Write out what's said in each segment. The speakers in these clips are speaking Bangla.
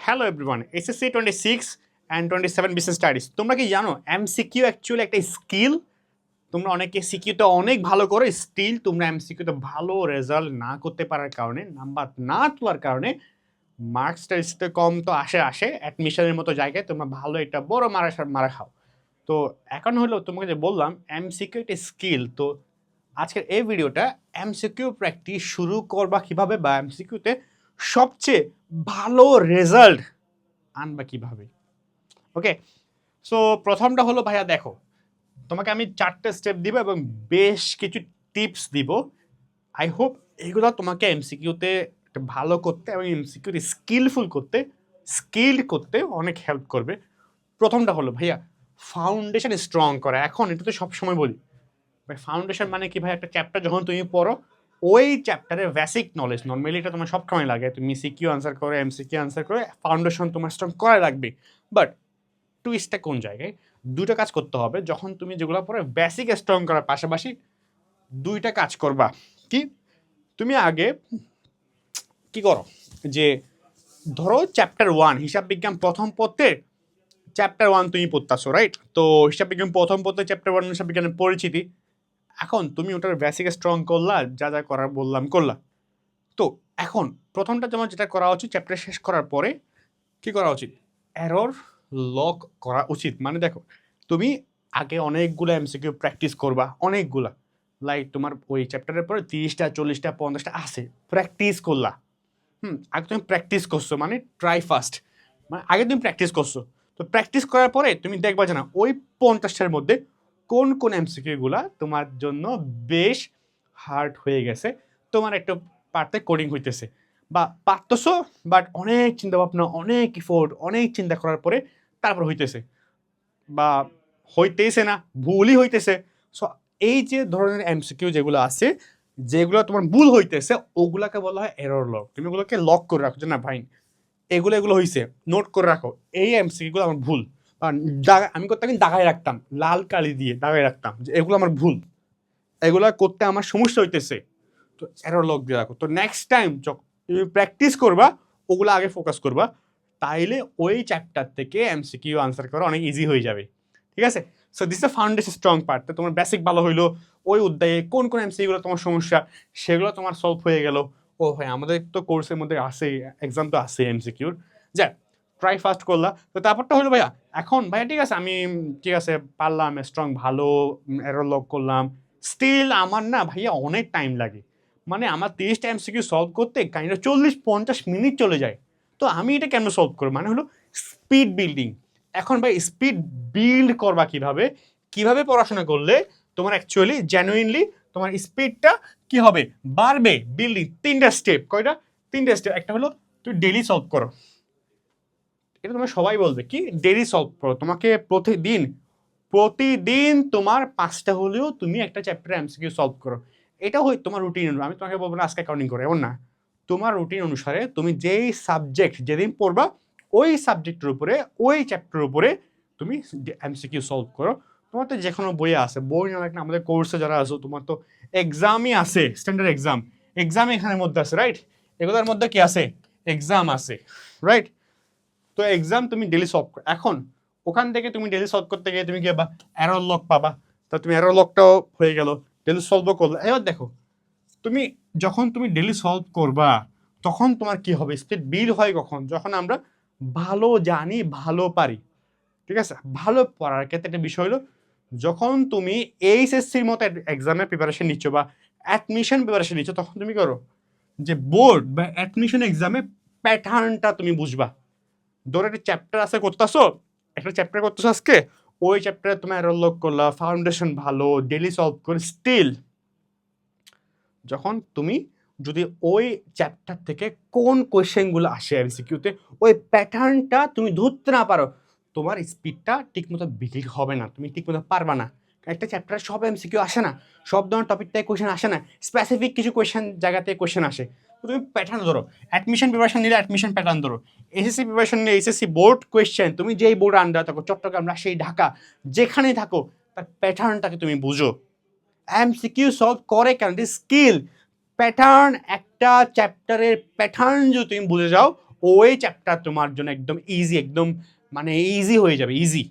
Hello everyone, SSC 26 and 27 business studies. তোমরা কি জানো এমসিকিউ অ্যাকচুয়ালি একটা স্কিল? তোমরা অনেকে সিকিউতে অনেক ভালো করো, স্টিল তোমরা এমসিকিউতে ভালো রেজাল্ট না করতে পারার কারণে, নাম্বার না তোলার কারণে মার্কসটা কম তো আসে অ্যাডমিশনের মতো জায়গায় তোমরা ভালো একটা বড় মারা খাও। তো এখন হলো তোমাকে যে বললাম এমসিকিউ একটা স্কিল। তো আজকের এই ভিডিওটা এমসিকিউ প্র্যাকটিস শুরু করবা কিভাবে, বা এমসিকিউতে সবচেয়ে ভালো রেজাল্ট আনবা কিভাবে। ওকে, সো প্রথমটা হলো ভাইয়া দেখো, তোমাকে আমি 4টে স্টেপ দিব এবং বেশ কিছু টিপস দিব। আই হোপ এগুলো তোমাকে এমসিকিউতে ভালো করতে এবং এমসিকিউতে স্কিল্ড করতে অনেক হেল্প করবে। প্রথমটা হলো ভাইয়া ফাউন্ডেশন স্ট্রং করা। এখন এটা তো সবসময় বলি ভাই, ফাউন্ডেশন মানে কি ভাই? একটা চ্যাপ্টার যখন তুমি পড়ো, ওই চ্যাপ্টারের বেসিক নলেজ, নর্মালি এটা তোমার সবসময় লাগে, তুমি সিকিউ আনসার করে এমসিকিউ আনসার করে ফাউন্ডেশন তোমার স্ট্রং করা লাগবে। বাট টুইস্টটা কোন জায়গায়? দুটো কাজ করতে হবে। যখন তুমি যেগুলো পড়ে বেসিক স্ট্রং করার পাশাপাশি দুইটা কাজ করবা। কি? তুমি আগে কি করো যে ধরো চ্যাপ্টার 1 হিসাব বিজ্ঞান প্রথম পড়তে, চ্যাপ্টার 1 তুমি পড়তাছো, রাইট? তো হিসাব বিজ্ঞান প্রথম পড়তে চ্যাপ্টার 1 হিসাব বিজ্ঞানের পরিচিতি। এখন তুমি ওটার বেসিক স্ট্রং করলা, যা যা করার বললাম করলা। তো এখন প্রথমটা যেমন যেটা করা উচিত, চ্যাপ্টার শেষ করার পরে কি করা উচিত? এরর লক করা উচিত। মানে দেখো, তুমি আগে অনেকগুলো এমসিকিউ প্র্যাকটিস করবা, অনেকগুলা, লাইক তোমার ওই চ্যাপ্টারের পরে 30টা 40টা 50টা আছে, প্র্যাকটিস করলা। আগে তুমি প্র্যাকটিস করছো, মানে ট্রাই ফার্স্ট, মানে আগে তুমি প্র্যাকটিস করছো। তো প্র্যাকটিস করার পরে তুমি দেখবা যে না, ওই 50টার মধ্যে কোন কোন এমসিকিউগুলা তোমার জন্য বেশ হার্ড হয়ে গেছে, তোমার একটু পারতে কোডিং হইতেছে বা পারতেছো, বাট অনেক চিন্তা ভাবনা, অনেক ইফোর্ট, অনেক চিন্তা করার পরে তারপর হইতেছে, বা হইতেছে না, ভুলই হইতেছে। সো এই যে ধরনের এমসিকিউ যেগুলো আছে, যেগুলো তোমার ভুল হইতেছে, ওগুলাকে বলা হয় এরর লক। তুমি ওগুলোকে লক করে রাখো যে না ভাই, এগুলো হইছে, নোট করে রাখো, এই এমসিকিউগুলো আমার ভুল। বা আমি করতে দাগায় রাখতাম, লাল কালি দিয়ে দাগায় রাখতাম যে এগুলো আমার ভুল, এগুলো করতে আমার সমস্যা হইতেছে। তো এরর লক দিয়ে রাখো। তো নেক্সট টাইম তুমি প্র্যাকটিস করবা, ওগুলো আগে ফোকাস করবা, তাইলে ওই চ্যাপ্টার থেকে এমসিকিউ আনসার করা অনেক ইজি হয়ে যাবে। ঠিক আছে? So this the foundation strong part. তো তোমার বেসিক ভালো হইলো, ওই অধ্যায়ে কোন কোন এমসিকিউগুলো তোমার সমস্যা, সেগুলো তোমার সলভ হয়ে গেল। ও ভাই, আমাদের তো কোর্সের মধ্যে আছে, এক্সাম তো আছে এমসিকিউর, যা ট্রাই ফার্স্ট করলা। তো তারপরটা হলো ভাইয়া, এখন ভাইয়া ঠিক আছে, আমি ঠিক আছে পারলাম, স্ট্রং ভালো এরর লক করলাম, স্টিল আমার না ভাইয়া অনেক টাইম লাগে। মানে আমার 30টা এমসিকিউ সলভ করতে কাইন্ড 40-50 মিনিট চলে যায়। তো আমি এটা কেন সলভ করবো? মানে হলো স্পিড বিল্ডিং। এখন ভাই স্পিড বিল্ড করবা কিভাবে, কিভাবে পড়াশোনা করলে তোমার অ্যাকচুয়ালি জেনুইনলি তোমার স্পিডটা কি হবে, বাড়বে। বিল্ডিং 3টা স্টেপ। কয়টা? 3টা স্টেপ। একটা হলো তুমি ডেলি সলভ করো, এটা তোমার সবাই বলবে কি ডেলি সলভ করো। তোমাকে প্রতিদিন তোমার 5টা হলেও তুমি একটা চ্যাপ্টার এমসিকিউ সলভ করো। এটা হয় তোমার রুটিন। আমি তোমাকে বলবো না আজকে কাউন্টিং করো, এমন না। তোমার রুটিন অনুসারে তুমি যেই সাবজেক্ট যেদিন পড়বা, ওই সাবজেক্টের উপরে, ওই চ্যাপ্টারের উপরে তুমি এমসিকিউ সলভ করো। তোমার তো যে কোনো বইয়ে আছে, বই না লাগে না, আমাদের কোর্সে যারা আছো তোমার তো এক্সামই আছে, স্ট্যান্ডার্ড এক্সাম এখানের মধ্যে আছে, রাইট? এগুলোর মধ্যে কি আছে? এক্সাম আছে, রাইট? তো এক্সাম তুমি ডেলি সলভ করো। এখন ওখান থেকে তুমি ডেলি সলভ করতে গিয়ে তুমি কি পাবা? এরর লক পাবা। তা তুমি এরর লকটাও হয়ে গেল, ডেলি সলভও করলো। এবার দেখো, তুমি যখন তুমি ডেলি সলভ করবা, তখন তোমার কি হবে? স্পিড বিল্ড হয় কখন? যখন আমরা ভালো জানি, ভালো পারি। ঠিক আছে? ভালো পড়ার ক্ষেত্রে একটা বিষয় হলো, যখন তুমি এইচএসসির মতো এক্সামের প্রিপারেশন নিচ্ছ বা অ্যাডমিশন প্রিপারেশন নিচ্ছ, তখন তুমি করো যে বোর্ড বা অ্যাডমিশন এক্সামে প্যাটার্নটা তুমি বুঝবা। ধরো একটা চ্যাপ্টার আছে করতেছো, একটা চ্যাপ্টার করতেছো আজকে, ওই চ্যাপ্টারে তোমার এরর লক করলা, ফাউন্ডেশন ভালো, ডেলি সলভ করে, স্টিল যখন তুমি যদি ওই চ্যাপ্টার থেকে কোন কোয়েশ্চেনগুলো আসে এমসিকিউতে, ওই প্যাটার্নটা তুমি ধরতে না পারো, তোমার স্পিডটা ঠিকমতো বিল্ড হবে না, তুমি ঠিকমতো পারবা না। একটা চ্যাপ্টারে সব এমসিকিউ আসে না, সব ধরনের টপিক থেকে কোয়েশ্চেন আসে না, স্পেসিফিক কিছু কোয়েশ্চেন জায়গাতে কোয়েশ্চেন আসে। তো তুমি প্যাটার্ন ধরো, অ্যাডমিশন প্রিপারেশন নিলে অ্যাডমিশন প্যাটার্ন ধরো, এসএসসি প্রিপারেশন নিলে এসএসসি বোর্ড কোয়েশ্চেন, তুমি যেই বোর্ড আন্ডার থাকো, চট্টগ্রাম, রাজশাহী, ঢাকা, যেখানেই থাকো, তার প্যাটার্নটাকে তুমি বুঝো। এমসিকিউ সলভ করে কারণ স্কিল, প্যাটার্ন, একটা চ্যাপ্টারের প্যাটার্ন যদি তুমি বুঝে যাও, ওই চ্যাপ্টার তোমার জন্য একদম ইজি, একদম মানে ইজি হয়ে যাবে, ইজি।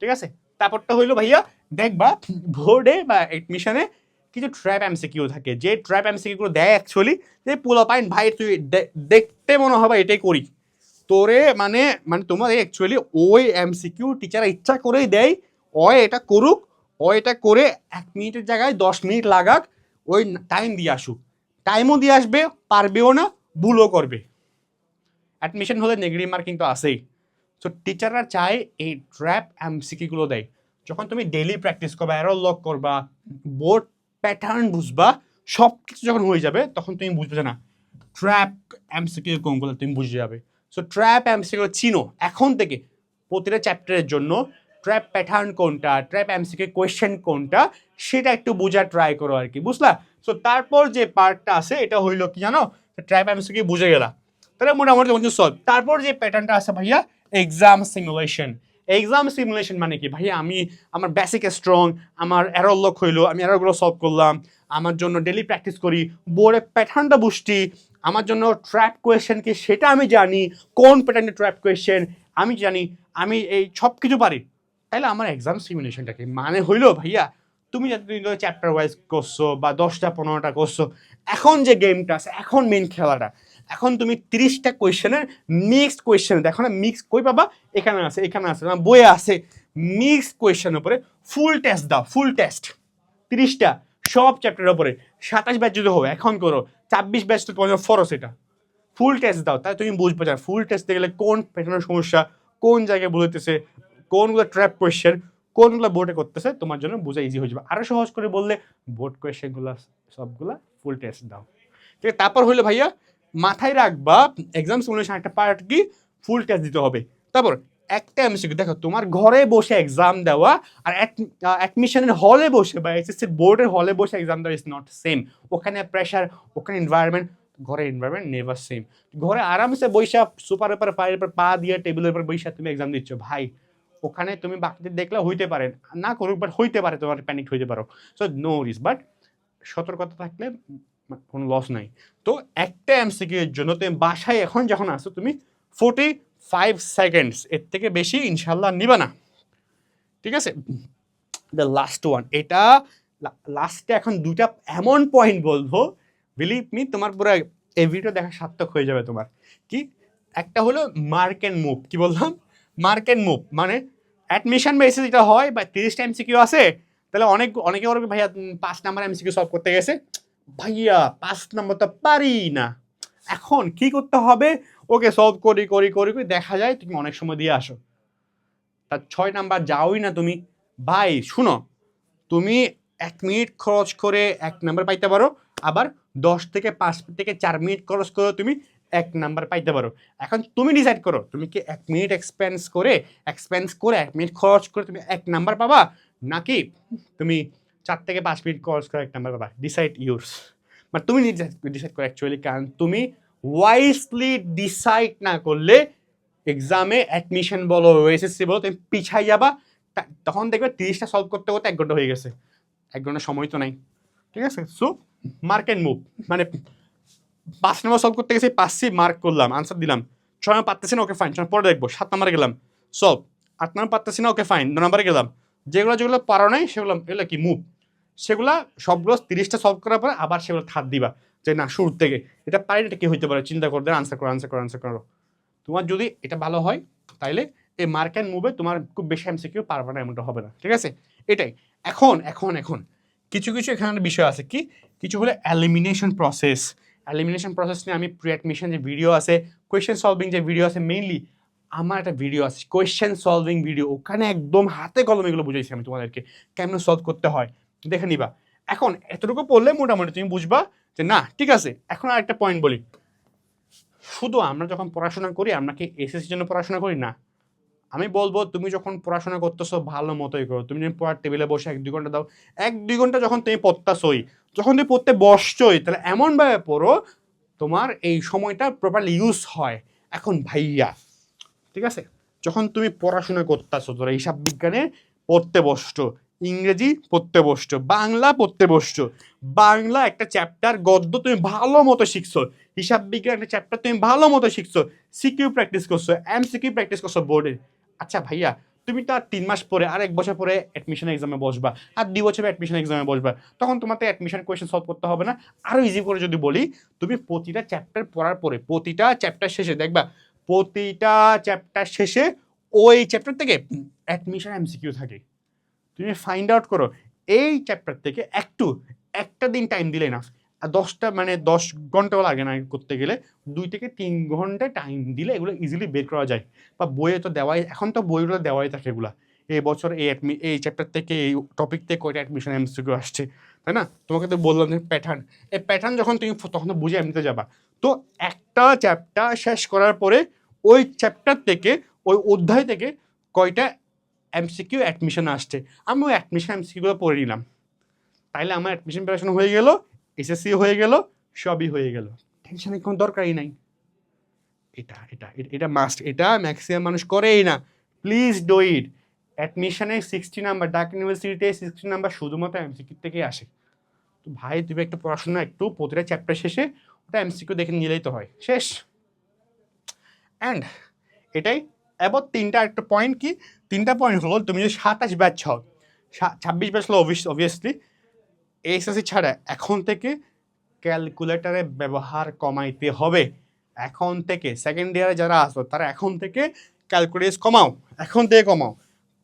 ঠিক আছে, তারপরটা হইলো ভাইয়া দেখবা বোর্ডে বা এডমিশনে কিছু ট্র্যাপ এমসিকিউ থাকে, যে ট্র্যাপ এমসিকিউগুলো দেয় অ্যাকচুয়ালি যে পোলাপাইন ভাই তুই দেখতে মনে হবে এটাই করি তোরে, মানে মানে তোমার অ্যাকচুয়ালি ওই এমসিকিউ টিচার ইচ্ছা করেই দেয়, এটা করুক, এটা করে 1 মিনিটের জায়গায় 10 মিনিট লাগাক, ওই টাইম দিয়ে আসুক, টাইমও দিয়ে আসবে, পারবেও না, ভুলও করবে। অ্যাডমিশন হলে নেগেটিভ মার্ক কিন্তু আসেই। সো টিচাররা চায় এই ট্র্যাপ এমসিকিউগুলো দেয়। যখন তুমি ডেইলি প্র্যাকটিস করবা, এরর লক করবা, বোর্ড প্যাটার্ন বুঝবা, সব কিছু যখন হয়ে যাবে তখন তুমি বুঝবে না ট্র্যাপ এমসিকিউ কোনগুলো, তুমি বুঝে যাবে। সো ট্র্যাপ এমসিকিউ চিনো এখন থেকে, প্রতিটা চ্যাপ্টারের জন্য ট্র্যাপ প্যাটার্ন কোনটা, ট্র্যাপ এমসিকিউ কোয়েশ্চেন কোনটা, সেটা একটু বোঝার ট্রাই করো আর কি, বুঝলা? সো তারপর যে পার্টটা আছে এটা হইলো কি জানো, ট্র্যাপ এমসিকিউ বুঝে গেলা, তাহলে মোটামুটি তোমার সলভ। তারপর যে প্যাটার্নটা আছে ভাইয়া এক্সাম সিমুলেশন। এক্সাম সিমুলেশন মানে কি ভাইয়া, আমি আমার বেসিক স্ট্রং, আমার এরর লক হইলো, আমি এররগুলো সলভ করলাম, আমার জন্য ডেলি প্র্যাকটিস করি, বোর্ডের প্যাটার্নটা বুঝছি, আমার জন্য ট্র্যাপ কোয়েশ্চেন কি সেটা আমি জানি, কোন প্যাটার্নের ট্র্যাপ কোয়েশ্চেন আমি জানি, আমি এই সব কিছু পারি, তাহলে আমার এক্সাম সিমুলেশনটাকে মানে হইলো ভাইয়া তুমি যতদিন ধরে চ্যাপ্টার ওয়াইজ করছো বা 10টা 15টা করছো, এখন যে গেমটা আছে, এখন মেন খেলাটা, এখন তুমি 30টা কোয়েশ্চেনের মিক্সড কোয়েশ্চেন, দেখো না মিক্স কই পাবা, এখানে আছে, এখানে আছে, বইয়ে আছে, মিক্সড কোয়েশ্চেনের উপরে ফুল টেস্ট দাও, ফুল টেস্ট 30টা সব চ্যাপ্টারের উপরে। 27 ব্যাচ যদি হবে এখন করো, 24 ব্যাচ তো তোমার ফরস, এটা ফুল টেস্ট দাও, তাই তুমি বুঝবে না ফুল টেস্টে গেলে কোন প্যাটার্নের সমস্যা, কোন জায়গায় বলতেছে, কোনগুলো ট্র্যাপ কোয়েশ্চেন, কোনগুলো বোর্ডে করতেছে, তোমার জন্য বোঝা ইজি হয়ে যাবে। আরো সহজ করে বললে বোর্ড কোয়েশ্চেনগুলো সবগুলা ফুল টেস্ট দাও। ঠিক আছে, তারপর হইলো ভাইয়া মাথায় রাখবা এক্সাম সিমুলেশন একটা পার্ট কি, ফুল টেস্ট দিতে হবে। তারপর একটা এমসিকিউ দেখো, তোমার ঘরে বসে এক্সাম দেওয়া আর অ্যাডমিশনের হলে বসে বা এসএসসি বোর্ডের হলে বসে এক্সাম দেওয়া ইজ নট সেম। ওখানে প্রেশার, ওখানে এনভায়রনমেন্ট, ঘরের এনভায়রনমেন্ট নেভার সেম। ঘরে আরামসে বৈশা সুপার উপর পায়ের উপর পা দিয়ে টেবিলের উপর বৈশা তুমি এক্সাম দিচ্ছ ভাই, ওখানে তুমি বাকিদের দেখলে হইতে পারে না করুক, বাট হইতে পারে তোমার প্যানিক হইতে পারো। সো নো রিস্ক, বাট সতর্কতা থাকলে কোনো লস নাই। তো একটা এমসিকিউ এর জন্য তুমি বাসায় এখন যখন আসো তুমি 45 সেকেন্ডস, এর থেকে বেশি ইনশাল্লাহ নিবা না। ঠিক আছে, দ্য লাস্ট ওয়ান, এটা লাস্টে এখন দুটা এমন পয়েন্ট বলবো, বিলিভ মি তোমার পুরো এই ভিডিও দেখা সার্থক হয়ে যাবে তোমার। কি একটা হলো মার্ক অ্যান্ড মুভ, কি বললাম, মার্ক অ্যান্ড মুভ মানে অ্যাডমিশন বেসিস যেটা হয় বা 30টা এমসিকিউ আছে, তাহলে অনেকে বলবে ভাইয়া 5 নাম্বার এমসিকিউ সলভ করতে গেছে, ভাইয়া 5 নাম্বার তো পারি না, এখন কি করতে হবে, ওকে সলভ করি করি করি করি দেখা যায় তুমি অনেক সময় দিয়ে আসো, তার 6 নাম্বার যাওই না তুমি। ভাই শুনো, তুমি 1 মিনিট খরচ করে 1 নাম্বার পাইতে পারো, আবার 10 থেকে 5 থেকে 4 মিনিট খরচ করে তুমি 1 নাম্বার পাইতে পারো। এখন তুমি ডিসাইড করো তুমি কি 1 মিনিট এক্সপেন্স করে 1 মিনিট খরচ করে তুমি 1 নাম্বার পাবা, নাকি তুমি 4 থেকে 5 মিনিট খরচ করে 1 নাম্বার পাবা। ডিসাইড ইউরস, বাট তুমি ডিসাইড করো অ্যাকচুয়ালি, কারণ তুমি ওয়াইজলি ডিসাইড না করলে এক্সামে অ্যাডমিশন বলো এসএসসি বলো তুমি পিছাই যাবা, তখন দেখবে 30টা সলভ করতে করতে 1 ঘন্টা হয়ে গেছে, 1 ঘন্টা সময় তো নাই। ঠিক আছে, সো মার্ক অ্যান্ড মুভ মানে 5 নাম্বার সলভ করতে গেছি, পাচ্ছি মার্ক করলাম, আনসার দিলাম, 6 নাম্বার পারতেছি না, ওকে ফাইন, পরে দেখবো, 7 নাম্বারে গেলাম সলভ, 8 নাম্বার পারতেছি না, ওকে ফাইন, 9 নাম্বারে গেলাম, যেগুলো পারো নাই সেগুলো এগুলো কি মুভ, সেগুলা সবগুলো 30টা সলভ করার পরে আবার সেগুলো থার দিবা, যে না শুরুর থেকে এটা পারি, এটা কি হইতে পারে চিন্তা করতে, আনসার করো। তোমার যদি এটা ভালো হয় তাইলে এই মার্ক অ্যান্ড মুভে তোমার খুব বেশি এমসিকিউ পারবে না, এমনটা হবে না। ঠিক আছে, এটাই। এখন এখন এখন কিছু কিছু এখানে বিষয় আছে, কি কিছু হলো এলিমিনেশন প্রসেস। এলিমিনেশন প্রসেস নিয়ে আমি প্রি অ্যাডমিশন যে ভিডিও আছে, কোয়েশ্চেন সলভিং যে ভিডিও আছে, মেইনলি আমার একটা ভিডিও আছে কোয়েশ্চেন সলভিং ভিডিও, ওখানে একদম হাতে কলমে এগুলো বুঝাইছি আমি তোমাদেরকে কেমন সলভ করতে হয়, দেখে নিবা। এখন এতটুকু পড়লে মোটামুটি তুমি বুঝবা যে না ঠিক আছে। এখন আর একটা পয়েন্ট বলি, শুধু আমরা যখন পড়াশোনা করি আমরা কি এসএসসির জন্য পড়াশোনা করি না, আমি বলবো তুমি যখন পড়াশোনা করতেছো ভালো মতোই করো, তুমি যখন পড়ার টেবিলে বসে 1-2 ঘন্টা দাও, 1-2 ঘন্টা যখন তুমি পড়তাছোই, যখন তুমি পড়তে বসছোই, তাহলে এমনভাবে পড়ো তোমার এই সময়টা প্রপারলি ইউজ হয়। এখন ভাইয়া ঠিক আছে, যখন তুমি পড়াশোনা করতেছো, তোরা হিসাব বিজ্ঞানে পড়তে বসছো, ইংরেজি পড়তে বসছো, বাংলা পড়তে বসছো, বাংলা একটা চ্যাপ্টার গদ্য তুমি ভালো মতো শিখছো, হিসাব বিজ্ঞান একটা চ্যাপ্টার তুমি ভালো মতো শিখছো, সিকিউ প্র্যাকটিস করছো, এমসিকিউ প্র্যাকটিস করছো বোর্ডে। আচ্ছা ভাইয়া, তুমি তো আর 3 মাস পরে আর 1 বছর পরে অ্যাডমিশন এক্সামে বসবা, আর 2 বছরে অ্যাডমিশন এক্সামে বসবা, তখন তোমার তো অ্যাডমিশন কোয়েশ্চেন সলভ করতে হবে না। আরো ইজি করে যদি বলি, তুমি প্রতিটা চ্যাপ্টার পড়ার পরে প্রতিটা চ্যাপ্টার শেষে দেখবা, প্রতিটা চ্যাপ্টার শেষে ওই চ্যাপ্টার থেকে অ্যাডমিশন এমসিকিউ থাকে। তুমি ফাইন্ড আউট করো এই চ্যাপ্টার থেকে একটা দিন টাইম দিলে না, আর 10 ঘন্টা লাগে না করতে গেলে, 2 থেকে 3 ঘন্টা টাইম দিলে এগুলো ইজিলি বের করা যায়। বা বইয়ে তো দেওয়াই, এখন তো বইগুলো দেওয়াই থাকে এগুলা, এই বছর এই চ্যাপ্টার থেকে এই টপিক থেকে কয়টা অ্যাডমিশন এমসিকিউ আসছে, তাই না? তোমাকে তো বললাম যে প্যাটার্ন, এই প্যাটার্ন যখন তুমি তখন তো বুঝে এমনিতে যাবা। তো একটা চ্যাপ্টার শেষ করার পরে ওই চ্যাপ্টার থেকে, ওই অধ্যায় থেকে কয়টা এমসিকিউ অ্যাডমিশন আসছে, আমি ওই অ্যাডমিশন এমসিকিউগুলো পড়ে নিলাম, তাইলে আমার অ্যাডমিশন প্রিপারেশন হয়ে গেল, এসএসসি হয়ে গেল, সবই হয়ে গেল, টেনশনের কোনো দরকারই নাই। এটা এটা এটা মাস্ট, এটা ম্যাক্সিমাম মানুষ করেই না। Please do it. অ্যাডমিশনে 60 নাম্বার, ঢাকা ইউনিভার্সিটিতে 60 নাম্বার শুধুমাত্র এমসিকিউ থেকে আসে। তো ভাই তুমি একটা পড়াশোনা একটু প্রতিটা চ্যাপ্টার শেষে ওটা এমসিকিউ দেখে নিলেই তো হয়, শেষ। অ্যান্ড এটাই এবার তিনটা একটা পয়েন্ট, কি 3টা পয়েন্ট হলো, তুমি যদি 27 ব্যাচ হও, 26 ব্যাচ হলো অবভিয়াসলি, এসএসসি ছাড়া এখন থেকে ক্যালকুলেটারের ব্যবহার কমাইতে হবে। এখন থেকে সেকেন্ড ইয়ারে যারা আসো তারা এখন থেকে ক্যালকুলেটার কমাও, এখন থেকে কমাও।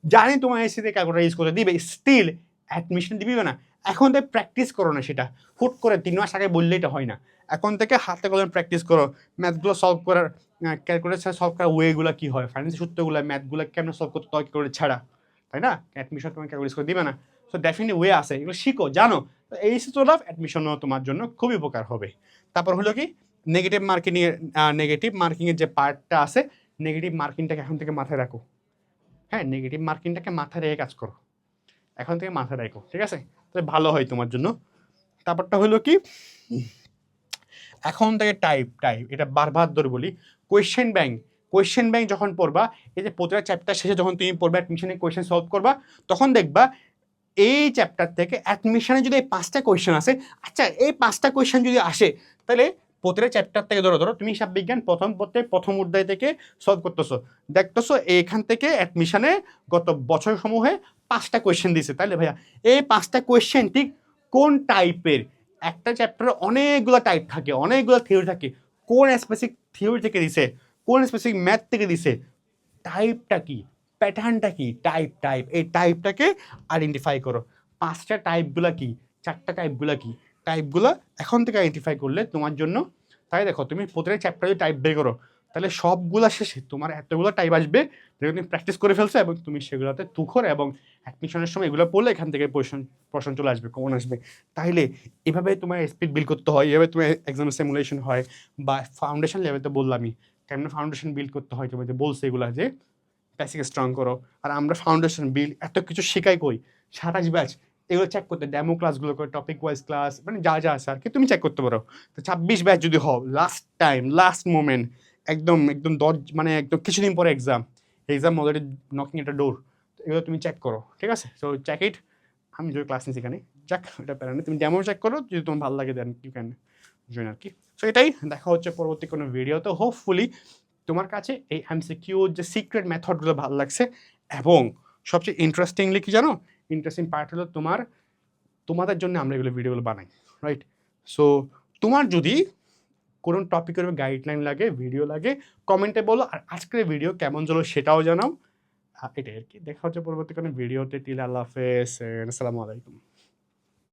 জানি তোমার এসিতে ক্যালকুলেটার ইউজ করতে দিবে, স্টিল অ্যাডমিশন দিবি না, এখন থেকে প্র্যাকটিস করো না। সেটা হুট করে 3 মাস আগে বললেই এটা হয় না। এখন থেকে হাতে কলমে প্র্যাকটিস করো, ম্যাথগুলো সলভ করার, ক্যালকুলেটার সলভ করার ওয়েগুলো কী হয়, ফাইন্যান্সিয়াল সূত্রগুলো, ম্যাথগুলো কেমন সলভ করতে হয় ক্যালকুলেটার ছাড়া, তাই না? অ্যাডমিশন তোমার ক্যালকুলেট করে দিবে না। সো ডেফিনেটলি ওয়ে আছে, এগুলো শিখো, জানো। তো এই সিস্টেম অফ অ্যাডমিশনও তোমার জন্য খুবই উপকার হবে। তারপর হলো কি, নেগেটিভ মার্কিংয়ের যে পার্টটা আছে, নেগেটিভ মার্কিংটাকে এখন থেকে মাথায় রাখো। হ্যাঁ, নেগেটিভ মার্কিংটাকে মাথায় রেখে কাজ করো, এখন থেকে মাথায় রাখো, ঠিক আছে? তাহলে ভালো হয় তোমার জন্য। তারপরটা হলো কি, এখন থেকে টাইপ এটা বারবার ধরে বলি, কোয়েশ্চেন ব্যাংক যখন পড়বা, এই যে প্রতিটা চ্যাপ্টার শেষে যখন তুমি পড়বা অ্যাডমিশনে কোয়েশ্চেন সলভ করবা, তখন দেখবা এই চ্যাপ্টার থেকে অ্যাডমিশনে যদি এই 5টা কোয়েশ্চেন আসে, আচ্ছা এই 5টা কোয়েশ্চেন যদি আসে, তাহলে প্রতিটা চ্যাপ্টার থেকে ধরো তুমি হিসাব বিজ্ঞান প্রথম অধ্যায় থেকে সলভ করতেছো, দেখতেছো এইখান থেকে অ্যাডমিশনে গত বছর সমূহে 5টা কোয়েশ্চেন দিছে, তাহলে ভাইয়া এই 5টা কোয়েশ্চেন ঠিক কোন টাইপের, একটা চ্যাপ্টারে অনেকগুলো টাইপ থাকে, অনেকগুলো থিওরি থাকে, কোন স্পেসিফিক থিওরি থেকে দিছে, কোন স্পেসিফিক ম্যাথ থেকে দিছে, টাইপটা কি, প্যাটার্নটা কি, টাইপ এই টাইপটাকে আইডেন্টিফাই করো। 5টা টাইপগুলো কি, 4টা টাইপগুলো কি, টাইপগুলো এখন থেকে আইডেন্টিফাই করলে তোমার জন্য, তাই দেখো তুমি প্রতিটা চ্যাপ্টারে যদি টাইপ বের করো, তাহলে সবগুলো শেষে তোমার এতগুলো টাইপ আসবে যেগুলো তুমি প্র্যাকটিস করে ফেলছো, এবং তুমি সেগুলোতে তুখর, এবং অ্যাডমিশনের সময় এগুলো পড়লে এখান থেকে প্রশ্ন চলে আসবে, কমন আসবে। তাইলে এভাবে তোমার স্পিড বিল্ড করতে হয়, এভাবে তোমার এক্সামের সিমুলেশন হয়, বা ফাউন্ডেশন লেভেলে তো বললামই কেমন ফাউন্ডেশন বিল্ড করতে হয়, তোমাদের বলছে এগুলো যে বেসিক স্ট্রং করো। আর আমরা ফাউন্ডেশন বিল্ড এত কিছু শেখাই কই, 27 ব্যাচ এগুলো চেক করতে, ডেমো ক্লাসগুলো করে, টপিক ওয়াইজ ক্লাস, মানে যা যা আছে আর কি তুমি চেক করতে পারো। তো 26 ব্যাচ যদি হও, লাস্ট মোমেন্ট, একদম একদম মানে একদম কিছুদিন পরে এক্সাম অলরেডি নকিং একটা ডোর, এগুলো তুমি চেক করো, ঠিক আছে? So check it. আমি যদি ক্লাস নিচ্ছি এখানে, যাক এটা প্যারা নেই, তুমি ডেমো চেক করো, যদি তোমার ভালো লাগে দেন ইউ ক্যান জয়েন আর কি। সো এটাই, দেখা হচ্ছে পরবর্তী কোনো ভিডিওতে। হোপফুলি তোমার কাছে এই এমসিকিউর যে সিক্রেট মেথডগুলো ভালো লাগছে, এবং সবচেয়ে ইন্টারেস্টিংলি কি জানো, ইন্টারেস্টিং পার্ট হলো তোমাদের জন্য আমরা এগুলো ভিডিওগুলো বানাই, রাইট? সো তোমার যদি কোনো টপিকের গাইডলাইন লাগে, ভিডিও লাগে, কমেন্টে বলো। আর আজকের ভিডিও কেমন চলো সেটাও জানাও। এটাই আর কি, দেখা হচ্ছে পরবর্তী কোনো ভিডিওতে। টিল আল্লাহ হাফেজ, আসসালামু আলাইকুম।